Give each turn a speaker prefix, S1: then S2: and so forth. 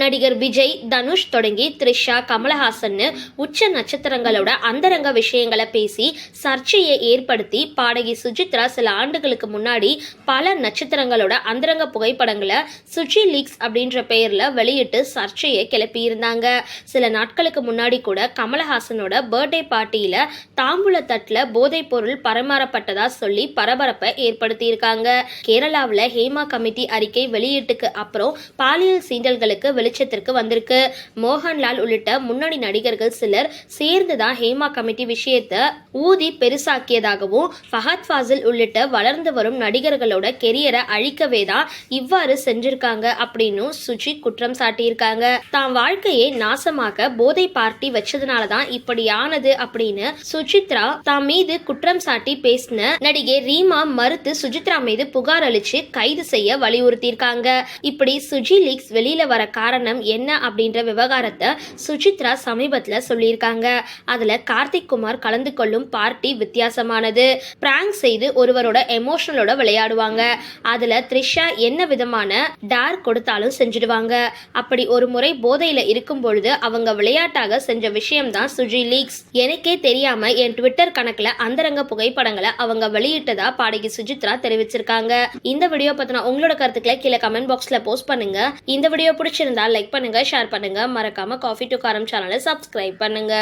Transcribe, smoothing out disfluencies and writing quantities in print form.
S1: நடிகர் விஜய், தனுஷ் தொடங்கி த்ரிஷா, கமலஹாசன் உச்ச நட்சத்திரங்களோட அந்தரங்க விஷயங்களை பேசி சர்ச்சையை ஏற்படுத்தி பாடகி சுஜித்ரா சில ஆண்டுகளுக்கு முன்னாடி பல நட்சத்திரங்களோட அந்தரங்க புகைப்படங்களை சுஜி லீக்ஸ் அப்படின்ற பெயர்ல வெளியிட்டு சர்ச்சையை கிளப்பியிருந்தாங்க. சில நாட்களுக்கு முன்னாடி கூட கமலஹாசனோட பர்த்டே பார்ட்டியில தாம்பூல தட்டுல போதைப் பொருள் பரிமாறப்பட்டதா சொல்லி பரபரப்பை ஏற்படுத்தியிருக்காங்க. கேரளாவில் ஹேமா கமிட்டி அறிக்கை வெளியீட்டுக்கு அப்புறம் பாலியல் சீண்டல்களுக்கு வெளிச்சத்திற்கு வந்திருக்கு. மோகன்லால் உள்ளிட்ட முன்னணி நடிகர்கள் சிலர் சேர்ந்துதான் ஹேமா கமிட்டி விஷயத்தை ஊதி பெருசாக்கியதாகவும் ஃபஹத் ஃபாசில் உள்ளிட்ட வளர்ந்து வரும் நடிகர்களோட கெரியரை அழிக்கவே தான் இவ்வாறு செஞ்சிருக்காங்க அப்படின்னு சுஜி குற்றம் சாட்டியிருக்காங்க. தான் வாழ்க்கையை நாசமாக போதை பார்ட்டி வச்சதுனாலதான் இப்படியானது அப்படின்னு சுஜித்ரா தான் மீது குற்றம் சாட்டி பேசின நடிகை ரீமா மறுத்து சுஜித்ரா மீது புகார் அளிச்சு கைது செய்ய வலியுறுத்தியிருக்காங்க. இப்படி சுஜி லீக்ஸ் வெளியில வர காரணம் என்ன அப்படின்ற விவகாரத்தை சுஜித்ரா சமீபத்துல சொல்லியிருக்காங்க. அதுல கார்த்திக் குமார் கலந்து கொள்ளும் பார்ட்டி வித்தியாசமானது. பிராங்க் செய்து ஒருவரோட எமோஷனலோட விளையாடுவாங்க. அதுல த்ரிஷா என்ன விதமான டார் கொடுத்தாலும் செஞ்சிடுவாங்க. அப்படி ஒரு முறை போதையில இருக்கும் பொழுது அவங்க விளையாட்டாக செஞ்ச விஷயம் தான் சுஜி லீக்ஸ். எனக்கே தெரியாம என் ட்விட்டர் கணக்குல அந்தரங்க புகைப்படங்களை அவங்க வெளியிட்டதா பாடகி சுஜித்ரா தெரிவிச்சிருக்காங்க. இந்த வீடியோ பத்தின உங்களோட கருத்துக்களை கீழே கமெண்ட் பாக்ஸ்ல போஸ்ட் பண்ணுங்க. இந்த வீடியோ பிடிச்சிருந்தா லைக் பண்ணுங்க, ஷேர் பண்ணுங்க. மறக்காம காஃபி டு காரம் சேனலை சப்ஸ்கிரைப் பண்ணுங்க.